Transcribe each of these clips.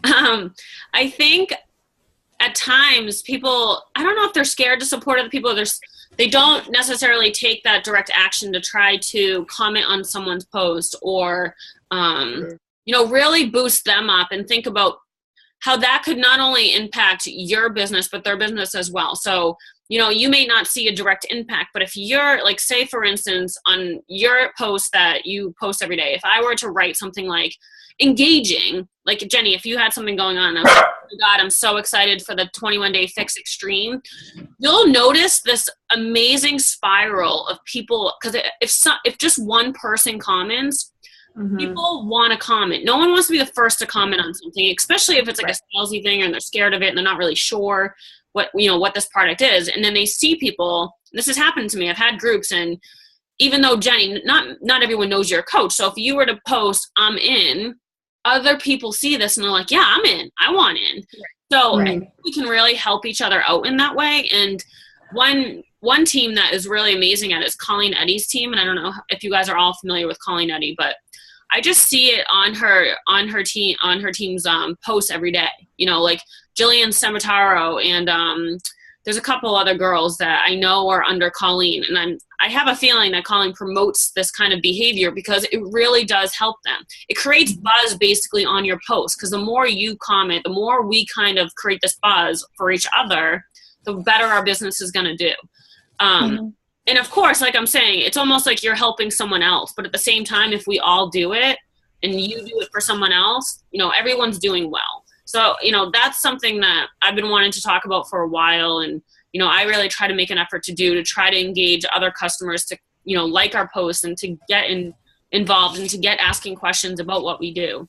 I think at times people, I don't know if they're scared to support other people. They don't necessarily take that direct action to try to comment on someone's post or, really boost them up and think about how that could not only impact your business, but their business as well. So, you may not see a direct impact, but if you're like, say for instance, on your post that you post every day, if I were to write something like engaging, like Jenny, if you had something going on, I was like, oh my God, I'm so excited for the 21-day fix extreme. You'll notice this amazing spiral of people, because if just one person comments, people want to comment. No one wants to be the first to comment on something, especially if it's like a salesy thing and they're scared of it and they're not really sure what this product is. And then they see people, this has happened to me. I've had groups, and even though Jenny, not everyone knows you're a coach. So if you were to post, I'm in, other people see this and they're like, yeah, I'm in, I want in. So I think we can really help each other out in that way. And one team that is really amazing at it is Colleen Eddy's team. And I don't know if you guys are all familiar with Colleen Eddy, but I just see it on her team's posts every day. Like Jillian Semataro and there's a couple other girls that I know are under Colleen, and I have a feeling that Colleen promotes this kind of behavior because it really does help them. It creates buzz basically on your post, because the more you comment, the more we kind of create this buzz for each other, the better our business is going to do. And of course, like I'm saying, it's almost like you're helping someone else, but at the same time, if we all do it and you do it for someone else, everyone's doing well. So, that's something that I've been wanting to talk about for a while. And, I really try to make an effort to try to engage other customers to, like our posts and to get involved and to get asking questions about what we do,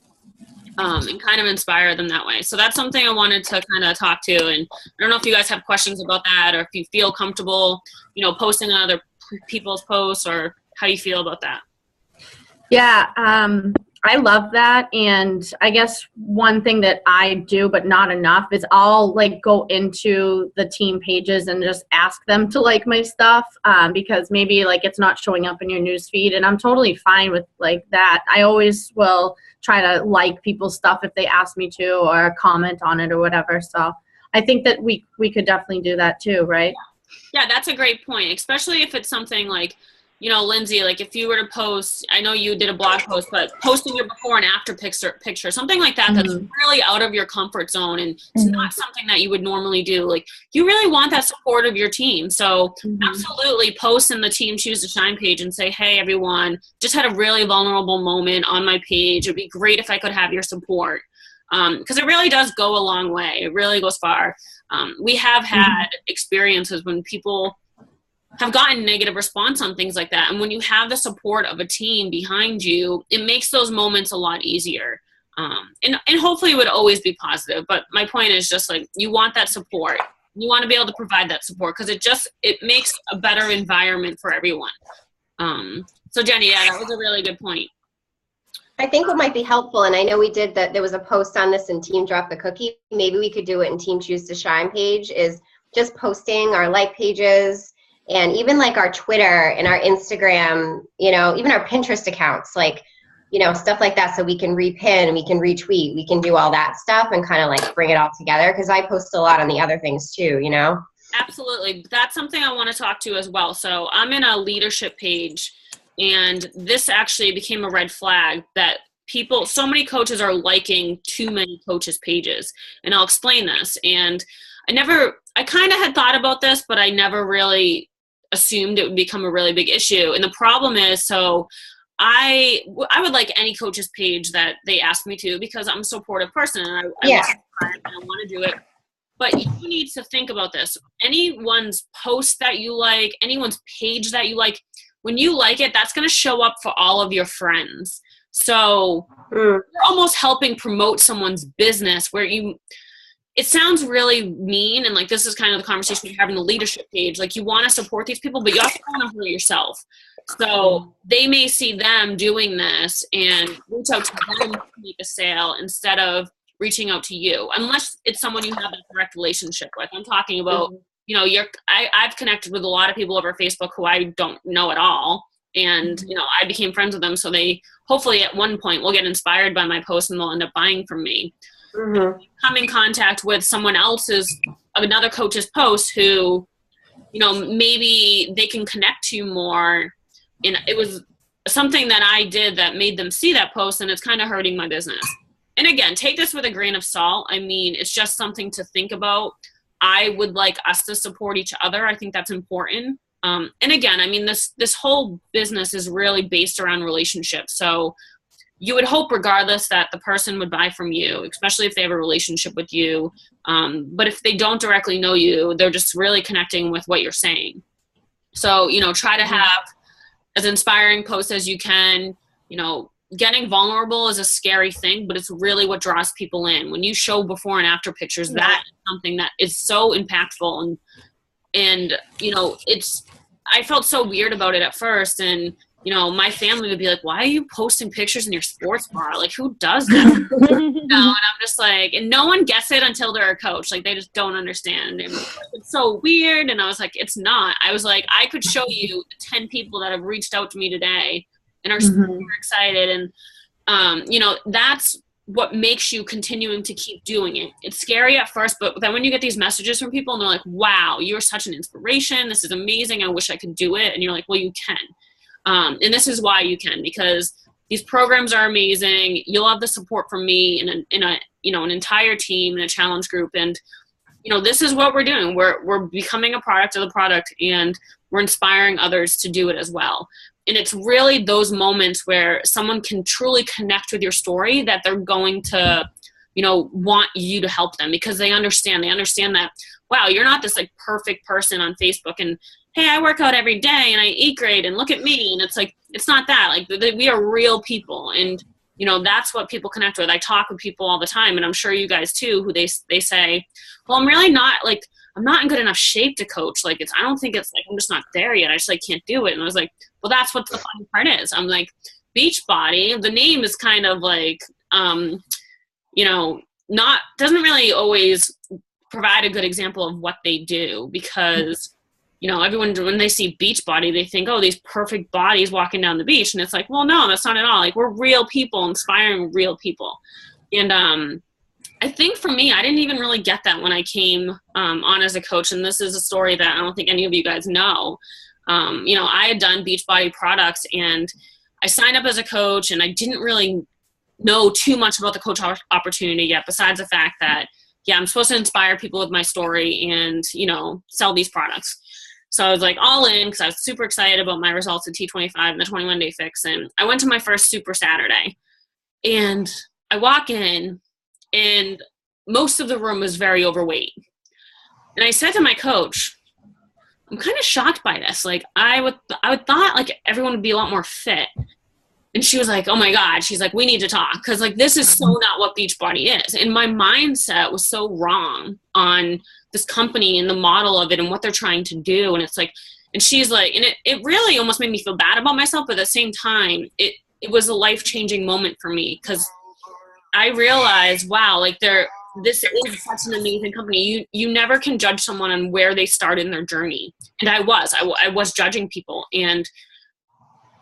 and kind of inspire them that way. So that's something I wanted to kind of talk to. And I don't know if you guys have questions about that, or if you feel comfortable, posting on other people's posts, or how you feel about that. Yeah, I love that. And I guess one thing that I do, but not enough, is I'll go into the team pages and just ask them to like my stuff, because maybe it's not showing up in your news feed, and I'm totally fine with that. I always will try to like people's stuff if they ask me to, or comment on it or whatever. So I think that we could definitely do that too, right? Yeah, that's a great point, especially if it's something like, Lindsay, if you were to post, I know you did a blog post, but posting your before and after picture, something like that, that's really out of your comfort zone, and it's not something that you would normally do. You really want that support of your team. So absolutely post in the Team Choose to Shine page and say, hey, everyone, just had a really vulnerable moment on my page. It'd be great if I could have your support. Because it really does go a long way. It really goes far. We have had experiences when people have gotten negative response on things like that. And when you have the support of a team behind you, it makes those moments a lot easier. And hopefully it would always be positive. But my point is just you want that support. You want to be able to provide that support, because it makes a better environment for everyone. So Jenny, yeah, that was a really good point. I think what might be helpful, and I know we did that, there was a post on this in Team Drop the Cookie. Maybe we could do it in Team Choose to Shine page, is just posting our like pages, and even our Twitter and our Instagram, even our Pinterest accounts, stuff like that, so we can repin, we can retweet, we can do all that stuff and kind of bring it all together, because I post a lot on the other things too, Absolutely. That's something I want to talk to as well. So I'm in a leadership page, and this actually became a red flag that so many coaches are liking too many coaches' pages. And I'll explain this. And I kind of had thought about this, but I never really assumed it would become a really big issue. And the problem is, so I would like any coach's page that they ask me to, because I'm a supportive person and I want to do it. But you need to think about this. Anyone's post that you like, anyone's page that you like, when you like it, that's going to show up for all of your friends. So you're almost helping promote someone's business, where it sounds really mean. And this is kind of the conversation we have in the leadership page. You want to support these people, but you also want to hurt yourself. So they may see them doing this and reach out to them to make a sale instead of reaching out to you, unless it's someone you have a direct relationship with. I'm talking about, I've connected with a lot of people over Facebook who I don't know at all. And, you know, I became friends with them. So they hopefully at one point will get inspired by my post and they'll end up buying from me. Come in contact with someone else's, another coach's post who, you know, maybe they can connect to you more. And it was something that I did that made them see that post, and it's kind of hurting my business. And again, take this with a grain of salt. I mean, it's just something to think about. I would like us to support each other. I think that's important. And again, I mean, this whole business is really based around relationships. So you would hope regardless that the person would buy from you, especially if they have a relationship with you. But if they don't directly know you, they're just really connecting with what you're saying. So, you know, try to have as inspiring posts as you can. You know, getting vulnerable is a scary thing, but it's really what draws people in. When you show before and after pictures, that is something that is so impactful. And, you know, I felt so weird about it at first. And, you know, my family would be like, why are you posting pictures in your sports bar? Like, who does that? You know, and I'm just like, and no one gets it until they're a coach. Like, they just don't understand. And it's so weird. And I was like, it's not. I was like, I could show you the 10 people that have reached out to me today and are super excited. And, you know, that's what makes you continuing to keep doing it. It's scary at first, but then when you get these messages from people and they're like, wow, you're such an inspiration. This is amazing. I wish I could do it. And you're like, well, you can. And this is why you can, because these programs are amazing. You'll have the support from me in a you know, an entire team and a challenge group. And, you know, this is what we're doing. We're becoming a product of the product, and we're inspiring others to do it as well. And it's really those moments where someone can truly connect with your story that they're going to, you know, want you to help them, because they understand that, wow, you're not this like perfect person on Facebook and, hey, I work out every day and I eat great and look at me. And it's like, it's not that. Like, we are real people. And, you know, that's what people connect with. I talk with people all the time, and I'm sure you guys too, who they say, well, I'm really not, like, I'm not in good enough shape to coach. Like, I don't think it's like, I'm just not there yet. I just like can't do it. And I was like, well, that's what the funny part is. I'm like, Beachbody, the name is kind of like, you know, doesn't really always provide a good example of what they do, because you know, everyone, when they see Beachbody, they think, oh, these perfect bodies walking down the beach. And it's like, well, no, that's not at all. Like, we're real people inspiring real people. And I think for me, I didn't even really get that when I came on as a coach. And this is a story that I don't think any of you guys know. You know, I had done Beachbody products, and I signed up as a coach, and I didn't really know too much about the coach opportunity yet, besides the fact that, yeah, I'm supposed to inspire people with my story and, you know, sell these products. So I was like all in, because I was super excited about my results at T25 and the 21-day fix. And I went to my first Super Saturday, and I walk in, and most of the room was very overweight. And I said to my coach, I'm kind of shocked by this. Like, I would thought like everyone would be a lot more fit. And she was like, oh my God. She's like, we need to talk. Cause like, this is so not what Beachbody is. And my mindset was so wrong on this company and the model of it and what they're trying to do. And it's like, and she's like, and it really almost made me feel bad about myself. But at the same time, it was a life-changing moment for me, because I realized, wow, like this is such an amazing company. You never can judge someone on where they started in their journey. And I was judging people, and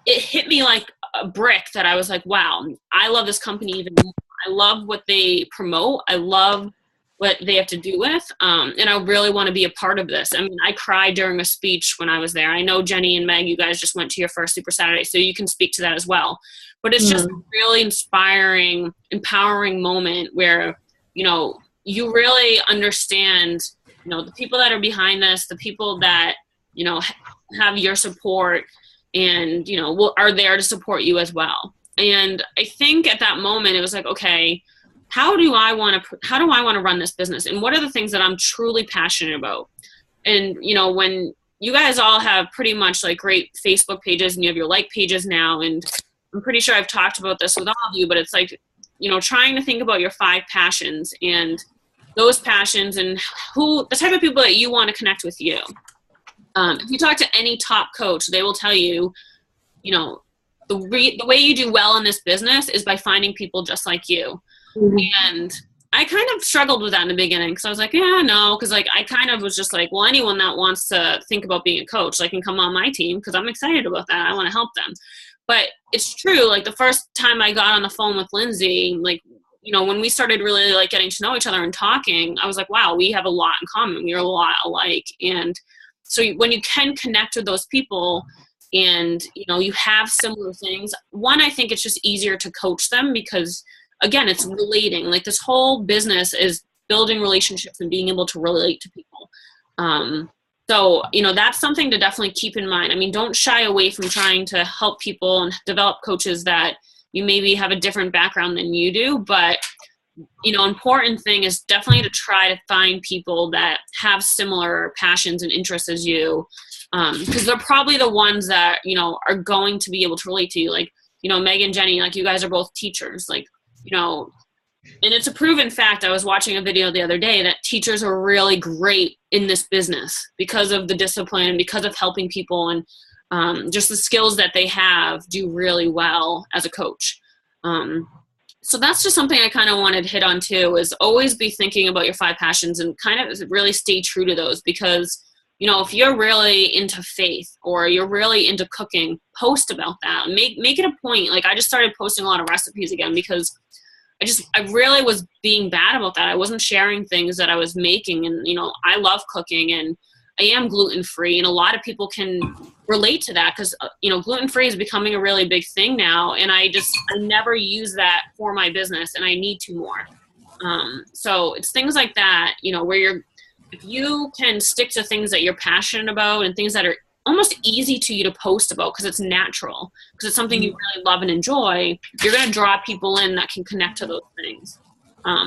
it hit me like a brick that I was like, wow, I love this company even more. I love what they promote. I love what they have to do with. And I really want to be a part of this. I mean, I cried during a speech when I was there. I know Jenny and Meg, you guys just went to your first Super Saturday, so you can speak to that as well. But it's just a really inspiring, empowering moment where, you know, you really understand, you know, the people that are behind this, the people that, you know, have your support and, you know, are there to support you as well. And I think at that moment it was like, okay, how do I want to run this business? And what are the things that I'm truly passionate about? And, you know, when you guys all have pretty much like great Facebook pages and you have your like pages now, and I'm pretty sure I've talked about this with all of you, but it's like, you know, trying to think about your 5 passions and those passions and the type of people that you want to connect with you. If you talk to any top coach, they will tell you, you know, the way you do well in this business is by finding people just like you. Mm-hmm. And I I kind of struggled with that in the beginning because I was like, yeah, no, because like I kind of was just like, well, anyone that wants to think about being a coach, like, can come on my team because I'm excited about that. I want to help them. But it's true. Like the first time I got on the phone with Lindsay, like, you know, when we started really like getting to know each other and talking, I was like, wow, we have a lot in common. We are a lot alike. And so when you can connect with those people and, you know, you have similar things, one, I think it's just easier to coach them because, again, it's relating. Like this whole business is building relationships and being able to relate to people. So, you know, that's something to definitely keep in mind. I mean, don't shy away from trying to help people and develop coaches that you maybe have a different background than you do. But, you know, important thing is definitely to try to find people that have similar passions and interests as you, because they're probably the ones that, you know, are going to be able to relate to you. Like, you know, Meg and Jenny, like you guys are both teachers, like, you know, and it's a proven fact. I was watching a video the other day that teachers are really great in this business because of the discipline and because of helping people, and just the skills that they have do really well as a coach. So that's just something I kind of wanted to hit on too, is always be thinking about your 5 passions and kind of really stay true to those, because, you know, if you're really into faith or you're really into cooking, post about that. Make it a point. Like I just started posting a lot of recipes again because I really was being bad about that. I wasn't sharing things that I was making, and, you know, I love cooking and I am gluten-free, and a lot of people can relate to that because, you know, gluten-free is becoming a really big thing now, and I never use that for my business, and I need to more. So it's things like that, you know, where if you can stick to things that you're passionate about and things that are almost easy to you to post about because it's natural, because it's something you really love and enjoy, you're going to draw people in that can connect to those things.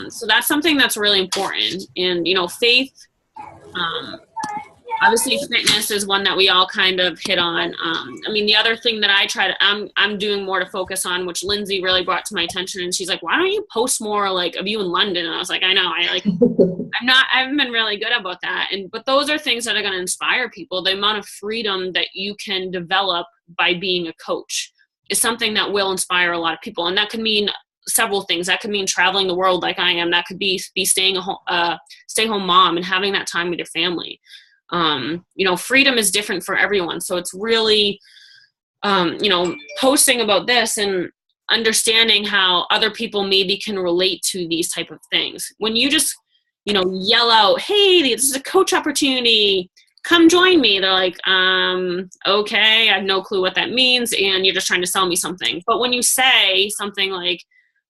So that's something that's really important. And, you know, faith, obviously fitness is one that we all kind of hit on. I mean, the other thing that I'm doing more to focus on, which Lindsay really brought to my attention, and she's like, why don't you post more like of you in London? And I was like, I know, I haven't been really good about that. But those are things that are going to inspire people. The amount of freedom that you can develop by being a coach is something that will inspire a lot of people. And that could mean several things. That could mean traveling the world like I am. That could be staying stay-home mom and having that time with your family. You know, freedom is different for everyone. So it's really, you know, posting about this and understanding how other people maybe can relate to these type of things. When you just, you know, yell out, hey, this is a coach opportunity, come join me. They're like, okay, I have no clue what that means. And you're just trying to sell me something. But when you say something like,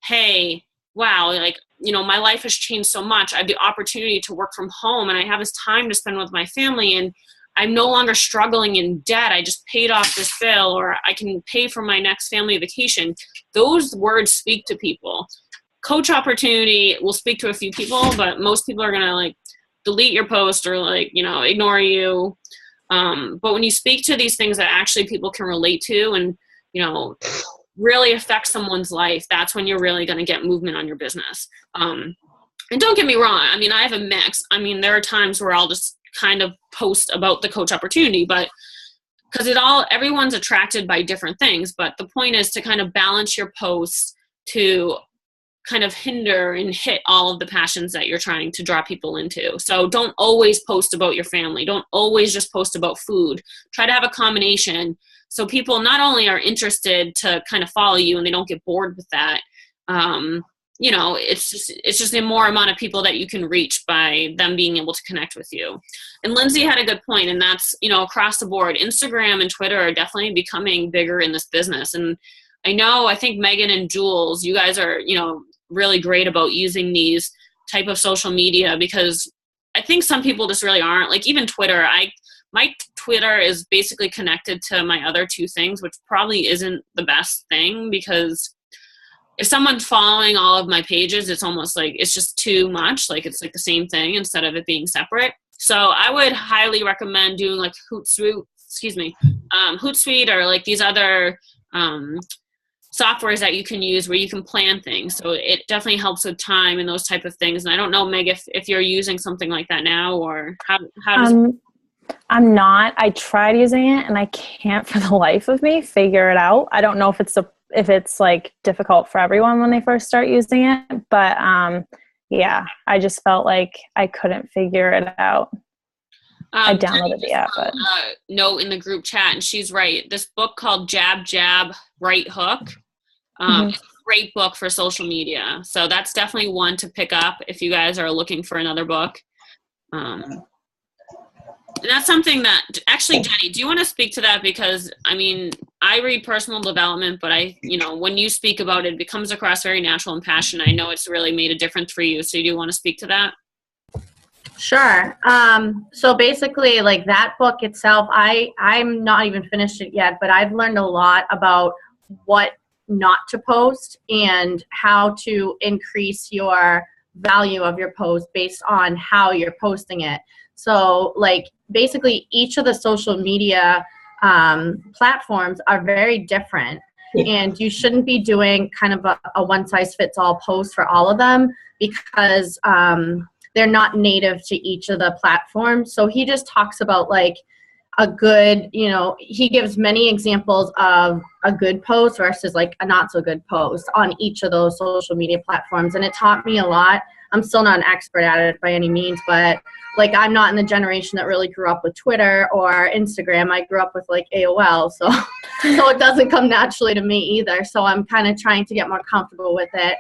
hey, wow, like, you know, my life has changed so much. I have the opportunity to work from home and I have this time to spend with my family, and I'm no longer struggling in debt. I just paid off this bill, or I can pay for my next family vacation. Those words speak to people. Coach opportunity will speak to a few people, but most people are going to like delete your post or like, you know, ignore you. But when you speak to these things that actually people can relate to and, you know, really affect someone's life, that's when you're really going to get movement on your business. And don't get me wrong. I mean, I have a mix. I mean, there are times where I'll just kind of post about the coach opportunity, but because everyone's attracted by different things. But the point is to kind of balance your posts to kind of hinder and hit all of the passions that you're trying to draw people into. So don't always post about your family. Don't always just post about food. Try to have a combination so people not only are interested to kind of follow you and they don't get bored with that. You know, it's just a more amount of people that you can reach by them being able to connect with you. And Lindsay had a good point, and that's, you know, across the board, Instagram and Twitter are definitely becoming bigger in this business. And I think Megan and Jules, you guys are, you know, really great about using these type of social media, because I think some people just really aren't. Like even Twitter, my Twitter is basically connected to my other 2 things, which probably isn't the best thing, because if someone's following all of my pages, it's almost like it's just too much. Like it's like the same thing instead of it being separate. So I would highly recommend doing like Hootsuite, Hootsuite, or like these other softwares that you can use where you can plan things. So it definitely helps with time and those type of things. And I don't know, Meg, if you're using something like that now, or how does I'm not. I tried using it and I can't for the life of me figure it out. I don't know if it's like difficult for everyone when they first start using it, but yeah, I just felt like I couldn't figure it out. I downloaded Jenny the app, just but note in the group chat, and she's right. This book called Jab, Jab, Right Hook. It's a great book for social media. So that's definitely one to pick up if you guys are looking for another book. And that's something that, actually, Jenny, do you want to speak to that? Because, I mean, I read personal development, but when you speak about it, it becomes across very natural and passionate. I know it's really made a difference for you. So do you want to speak to that? Sure. So basically, like that book itself, I'm not even finished it yet, but I've learned a lot about what not to post and how to increase your value of your post based on how you're posting it. So like basically each of the social media platforms are very different, and you shouldn't be doing kind of a one-size-fits-all post for all of them because they're not native to each of the platforms. So he just talks about like a good, he gives many examples of a good post versus like a not so good post on each of those social media platforms. And it taught me a lot. I'm still not an expert at it by any means, but like I'm not in the generation that really grew up with Twitter or Instagram. I grew up with like AOL. So it doesn't come naturally to me either. So I'm kind of trying to get more comfortable with it.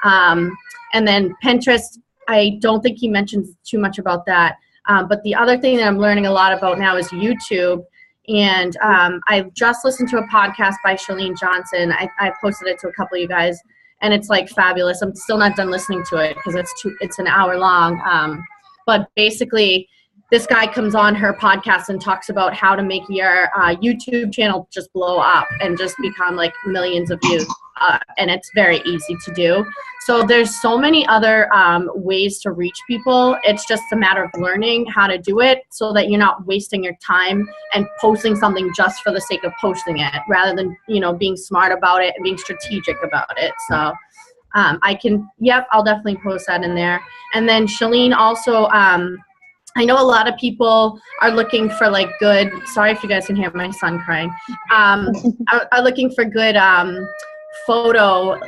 And then Pinterest, I don't think he mentions too much about that. But the other thing that I'm learning a lot about now is YouTube. And I just listened to a podcast by Chalene Johnson. I posted it to a couple of you guys, and it's like fabulous. I'm still not done listening to it because it's an hour long. But basically, this guy comes on her podcast and talks about how to make your YouTube channel just blow up and just become like millions of views. And it's very easy to do. So there's so many other ways to reach people. It's just a matter of learning how to do it so that you're not wasting your time and posting something just for the sake of posting it rather than, being smart about it and being strategic about it. So I'll definitely post that in there. And then Chalene also, I know a lot of people are looking for like good, sorry if you guys can hear my son crying, are looking for good photo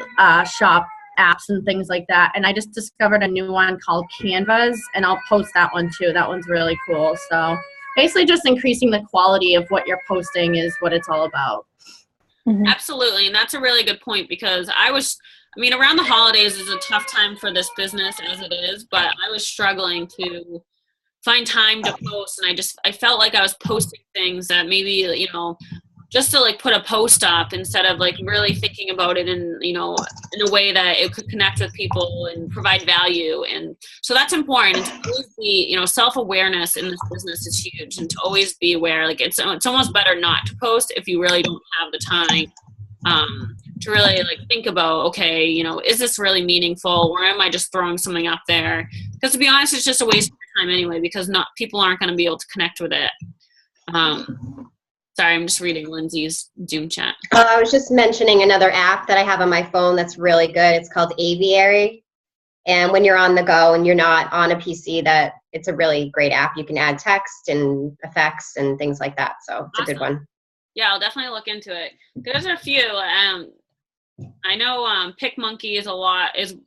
shop apps and things like that. And I just discovered a new one called Canvas, and I'll post that one too. That one's really cool. So basically just increasing the quality of what you're posting is what it's all about. Mm-hmm. Absolutely. And that's a really good point because around the holidays is a tough time for this business as it is, but I was struggling to find time to post, and I felt like I was posting things that maybe, just to like put a post up instead of like really thinking about it in a way that it could connect with people and provide value. And so that's important. And to always be, self-awareness in this business is huge, and to always be aware, like it's almost better not to post if you really don't have the time to really like think about, okay, is this really meaningful, or am I just throwing something up there? Because to be honest, it's just a waste of time anyway, because people aren't going to be able to connect with it. Sorry, I'm just reading Lindsay's Zoom chat. I was just mentioning another app that I have on my phone that's really good. It's called Aviary. And when you're on the go and you're not on a PC, it's a really great app. You can add text and effects and things like that. So it's awesome. A good one. Yeah, I'll definitely look into it. There's a few. I know PicMonkey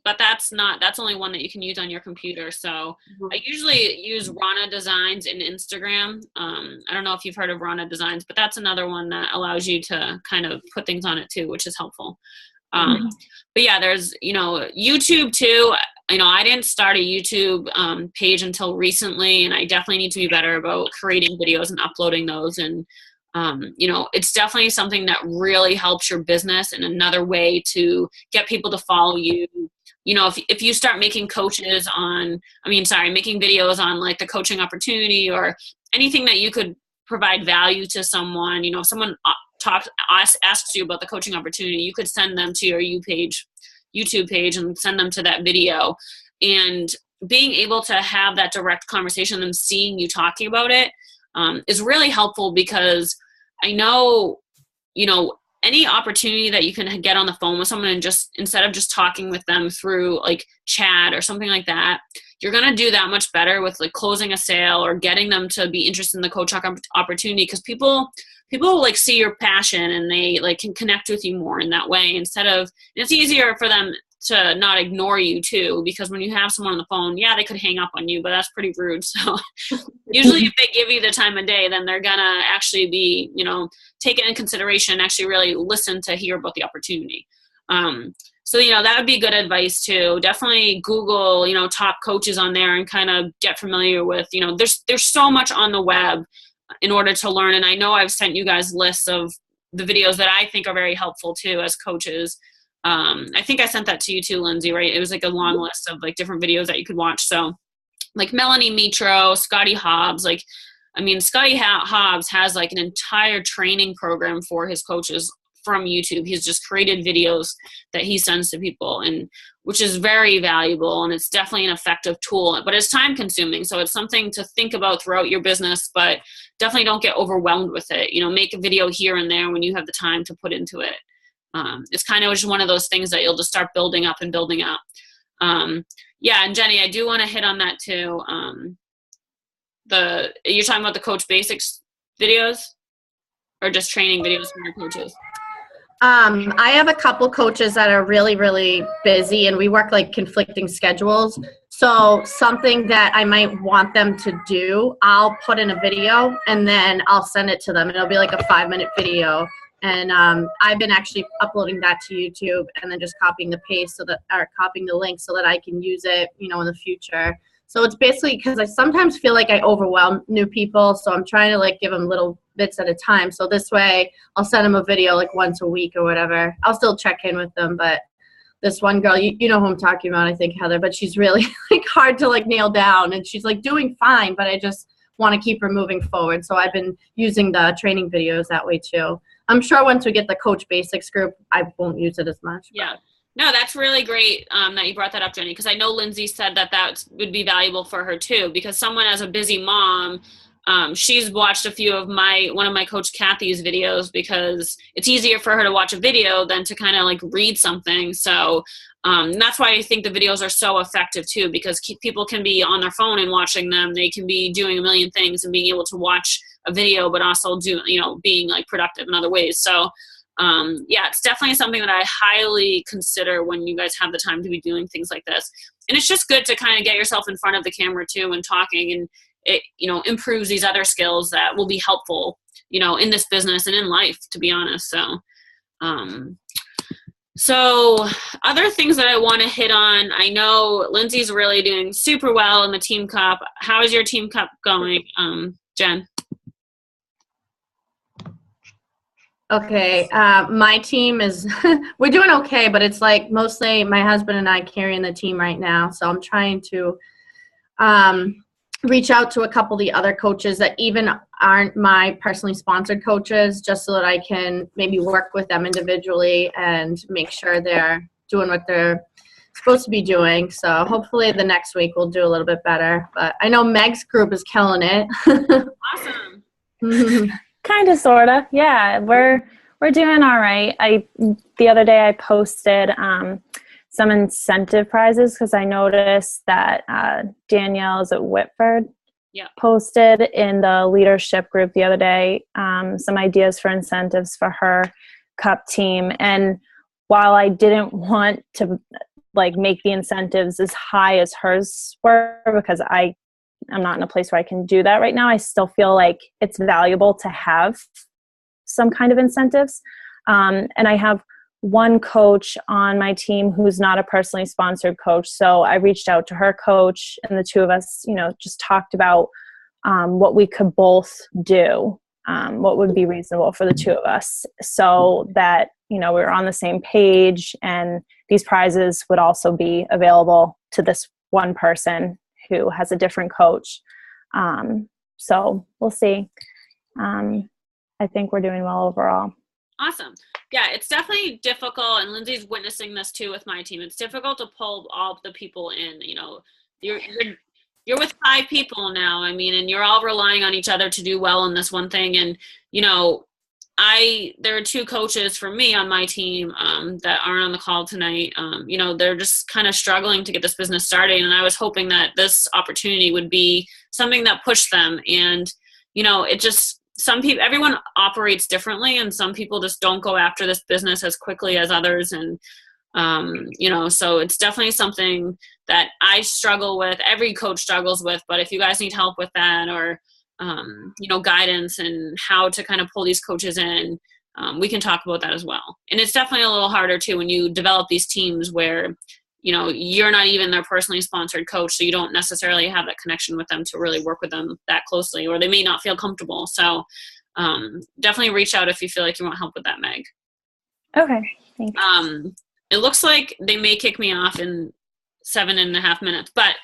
but that's only one that you can use on your computer. So I usually use Rana Designs in Instagram. I don't know if you've heard of Rana Designs, but that's another one that allows you to kind of put things on it too, which is helpful. But yeah, there's, YouTube too. I didn't start a YouTube page until recently, and I definitely need to be better about creating videos and uploading those. And it's definitely something that really helps your business and another way to get people to follow you. If you start making videos on like the coaching opportunity or anything that you could provide value to someone, if someone asks you about the coaching opportunity, you could send them to your YouTube page and send them to that video. And being able to have that direct conversation, them seeing you talking about it, is really helpful, because I know, any opportunity that you can get on the phone with someone and just instead of just talking with them through like chat or something like that, you're going to do that much better with like closing a sale or getting them to be interested in the coach opportunity, because people like see your passion and they like can connect with you more in that way, instead of, it's easier for them to not ignore you too, because when you have someone on the phone, yeah, they could hang up on you, but that's pretty rude. So usually if they give you the time of day, then they're gonna actually be, take it in consideration, actually really listen to hear about the opportunity. So, that would be good advice too. Definitely Google, top coaches on there and kind of get familiar with, there's so much on the web in order to learn. And I know I've sent you guys lists of the videos that I think are very helpful too as coaches. I think I sent that to you too, Lindsay, right? It was like a long list of like different videos that you could watch. So like Melanie Mitro, Scotty Hobbs, Scotty Hobbs has like an entire training program for his coaches from YouTube. He's just created videos that he sends to people, and which is very valuable, and it's definitely an effective tool, but it's time consuming. So it's something to think about throughout your business, but definitely don't get overwhelmed with it. Make a video here and there when you have the time to put into it. It's kind of just one of those things that you'll just start building up and building up. Yeah. And Jenny, I do want to hit on that too. You're talking about the Coach Basics videos or just training videos for your coaches? I have a couple coaches that are really, really busy, and we work like conflicting schedules. So something that I might want them to do, I'll put in a video and then I'll send it to them. It'll be like a 5-minute video. And I've been actually uploading that to YouTube and then just copying the link so that I can use it, in the future. So it's basically because I sometimes feel like I overwhelm new people. So I'm trying to like give them little bits at a time. So this way I'll send them a video like once a week or whatever. I'll still check in with them. But this one girl, you know who I'm talking about, I think, Heather, but she's really like hard to like nail down, and she's like doing fine, but I just want to keep her moving forward. So I've been using the training videos that way too. I'm sure once we get the Coach Basics group, I won't use it as much. Yeah. No, that's really great that you brought that up, Jenny, because I know Lindsay said that would be valuable for her too, because someone as a busy mom, she's watched a few of one of my Coach Kathy's videos, because it's easier for her to watch a video than to kind of like read something. So that's why I think the videos are so effective too, because people can be on their phone and watching them. They can be doing a million things and being able to watch a video, but also being like productive in other ways. So yeah, it's definitely something that I highly consider when you guys have the time to be doing things like this. And it's just good to kind of get yourself in front of the camera too and talking, and it, improves these other skills that will be helpful, in this business and in life, to be honest. So other things that I want to hit on, I know Lindsay's really doing super well in the Team Cup. How is your Team Cup going, Jen? Okay, my team is, we're doing okay, but it's like mostly my husband and I carrying the team right now. So I'm trying to reach out to a couple of the other coaches that even aren't my personally sponsored coaches, just so that I can maybe work with them individually and make sure they're doing what they're supposed to be doing. So hopefully the next week we'll do a little bit better. But I know Meg's group is killing it. Awesome. Kind of, sort of. Yeah, we're doing all right. The other day I posted some incentive prizes, because I noticed that Danielle's at Whitford posted in the leadership group the other day some ideas for incentives for her cup team. And while I didn't want to like make the incentives as high as hers were, because I'm not in a place where I can do that right now, I still feel like it's valuable to have some kind of incentives. And I have one coach on my team who's not a personally sponsored coach. So I reached out to her coach, and the two of us, just talked about what we could both do, what would be reasonable for the two of us, so that, we were on the same page, and these prizes would also be available to this one person who has a different coach. So we'll see. I think we're doing well overall. Awesome. Yeah, it's definitely difficult, and Lindsay's witnessing this too with my team. It's difficult to pull all the people in. You're with 5 people now, and you're all relying on each other to do well in this one thing. And there are 2 coaches for me on my team that aren't on the call tonight. They're just kind of struggling to get this business started, and I was hoping that this opportunity would be something that pushed them. And everyone operates differently, and some people just don't go after this business as quickly as others. And So it's definitely something that I struggle with. Every coach struggles with, but if you guys need help with that or, guidance and how to kind of pull these coaches in, we can talk about that as well. And it's definitely a little harder too when you develop these teams where, you're not even their personally sponsored coach, so you don't necessarily have that connection with them to really work with them that closely, or they may not feel comfortable. So definitely reach out if you feel like you want help with that, Meg. Okay, thanks. It looks like they may kick me off in 7.5 minutes, but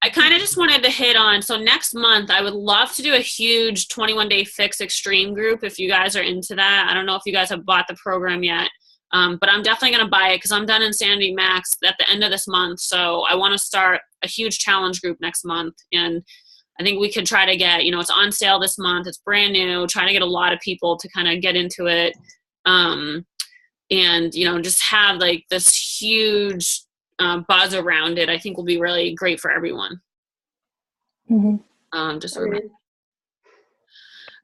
I kind of just wanted to hit on, so next month I would love to do a huge 21-day fix extreme group if you guys are into that. I don't know if you guys have bought the program yet. But I'm definitely going to buy it because I'm done Insanity Max at the end of this month. So I want to start a huge challenge group next month. And I think we could try to get, it's on sale this month. It's brand new, trying to get a lot of people to kind of get into it. Just have like this huge buzz around it, I think will be really great for everyone. Mm-hmm. Just a reminder.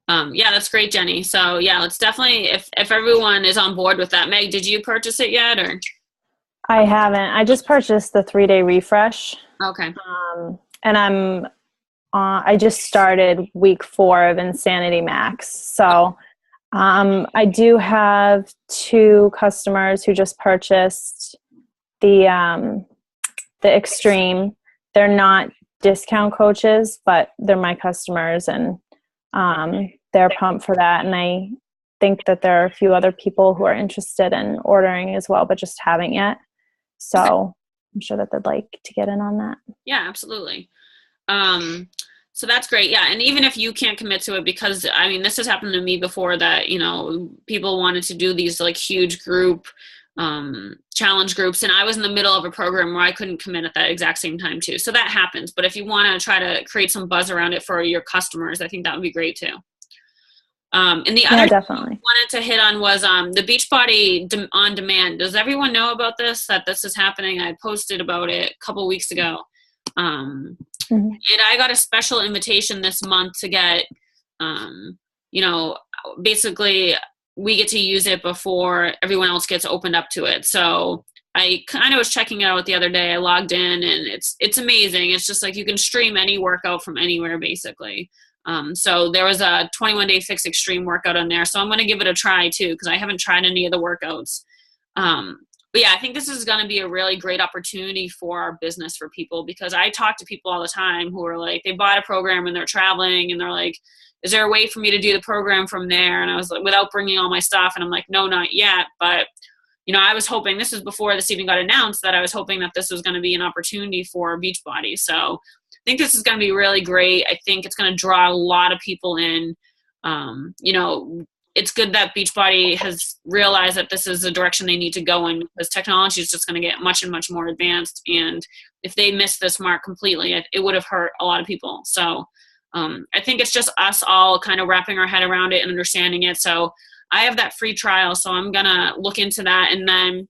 That's great, Jenny. So let's definitely, if everyone is on board with that. Meg, did you purchase it yet, or? I haven't. I just purchased the 3-day refresh. Okay. And I just started week 4 of Insanity Max. So I do have 2 customers who just purchased the extreme. They're not discount coaches, but they're my customers, and they're pumped for that. And I think that there are a few other people who are interested in ordering as well, but just haven't yet. So I'm sure that they'd like to get in on that. Yeah, absolutely. So that's great. Yeah. And even if you can't commit to it, because this has happened to me before that, people wanted to do these like huge group, challenge groups. And I was in the middle of a program where I couldn't commit at that exact same time too. So that happens. But if you want to try to create some buzz around it for your customers, I think that would be great too. And the other definitely thing I wanted to hit on was the Beachbody on demand. Does everyone know about this, that this is happening? I posted about it a couple weeks ago. And I got a special invitation this month to get, basically we get to use it before everyone else gets opened up to it. So I kind of was checking it out the other day. I logged in and it's amazing. It's just like you can stream any workout from anywhere basically. So there was a 21-day fix extreme workout on there. So I'm going to give it a try too, because I haven't tried any of the workouts. But I think this is going to be a really great opportunity for our business for people, because I talk to people all the time who are like, they bought a program and they're traveling and they're like, is there a way for me to do the program from there? And I was like, without bringing all my stuff. And I'm like, no, not yet. But, I was hoping, this was before this even got announced, that I was hoping that this was going to be an opportunity for Beachbody. So I think this is going to be really great. I think it's going to draw a lot of people in. It's good that Beachbody has realized that this is the direction they need to go in, because technology is just going to get much and much more advanced. And if they miss this mark completely, it would have hurt a lot of people. So I think it's just us all kind of wrapping our head around it and understanding it. So I have that free trial, so I'm going to look into that. And then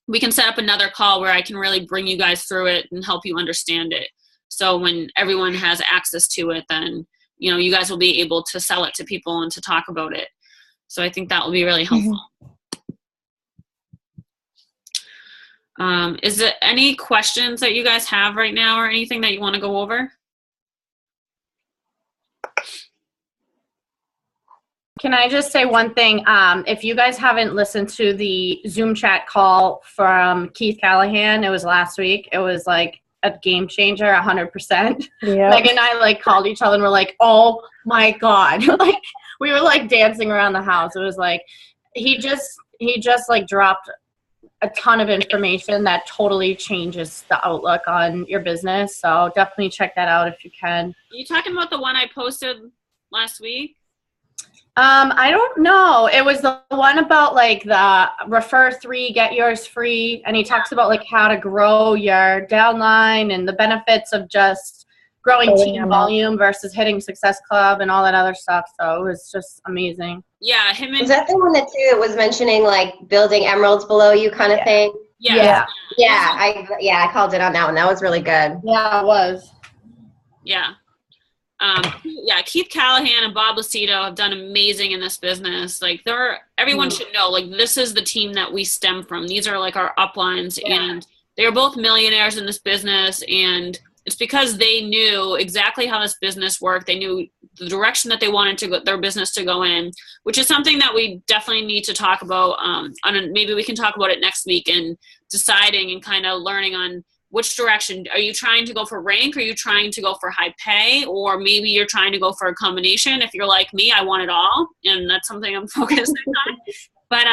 we can set up another call where I can really bring you guys through it and help you understand it. So when everyone has access to it, then, you guys will be able to sell it to people and to talk about it. So I think that will be really helpful. Is there any questions that you guys have right now or anything that you want to go over? Can I just say one thing? If you guys haven't listened to the Zoom chat call from Keith Callahan, it was last week. It was like a game changer, 100%. Yep. Meg and I called each other and were like, oh my God. We were dancing around the house. It was like, he just dropped a ton of information that totally changes the outlook on your business. So definitely check that out if you can. Are you talking about the one I posted last week? I don't know. It was the one about the refer 3, get yours free. And he talks about how to grow your downline and the benefits of just growing team volume versus hitting Success Club and all that other stuff. So it was just amazing. Yeah. Him and was that the one that too was mentioning building emeralds below you kind of thing? Yeah. I called it on that one. That was really good. Yeah, it was. Yeah. yeah, Keith Callahan and Bob Lucido have done amazing in this business. Like everyone should know, like, this is the team that we stem from. These are like our uplines, and they're both millionaires in this business, and it's because they knew exactly how this business worked. They knew the direction that they wanted their business to go in, which is something that we definitely need to talk about. Maybe we can talk about it next week, and deciding and kind of learning on which direction. Are you trying to go for rank? Are you trying to go for high pay? Or maybe you're trying to go for a combination. If you're like me, I want it all, and that's something I'm focusing on. But,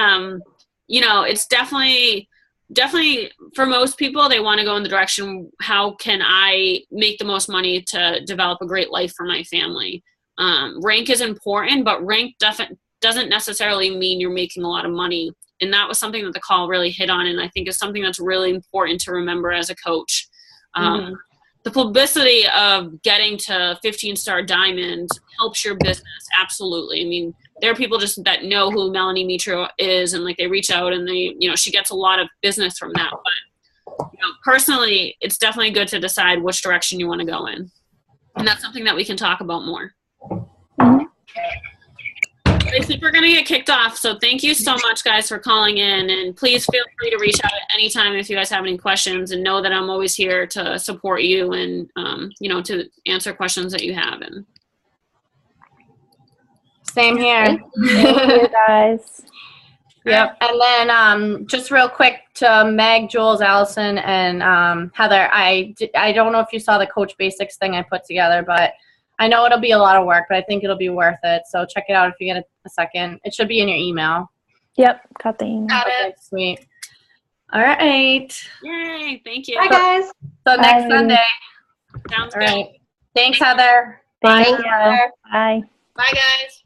it's definitely for most people, they want to go in the direction, how can I make the most money to develop a great life for my family? Rank is important, but rank doesn't necessarily mean you're making a lot of money. And that was something that the call really hit on, and I think is something that's really important to remember as a coach. The publicity of getting to 15-star diamond helps your business, absolutely. I mean, there are people just that know who Melanie Mitro is, and like they reach out, and they, she gets a lot of business from that. But personally, it's definitely good to decide which direction you want to go in, and that's something that we can talk about more. I think we're going to get kicked off, so thank you so much, guys, for calling in, and please feel free to reach out at any time if you guys have any questions, and know that I'm always here to support you and, to answer questions that you have. And same here. Thank you, guys. Yep. And then just real quick to Meg, Jules, Allison, and Heather, I don't know if you saw the Coach Basics thing I put together, but I know it'll be a lot of work, but I think it'll be worth it. So check it out if you get a second. It should be in your email. Yep, got the email. Got it. Sweet. All right. Yay, thank you. Bye, guys. So next Sunday. Sounds All good. right. Thanks, Heather. Thank Thank you. you. Bye. Bye, guys.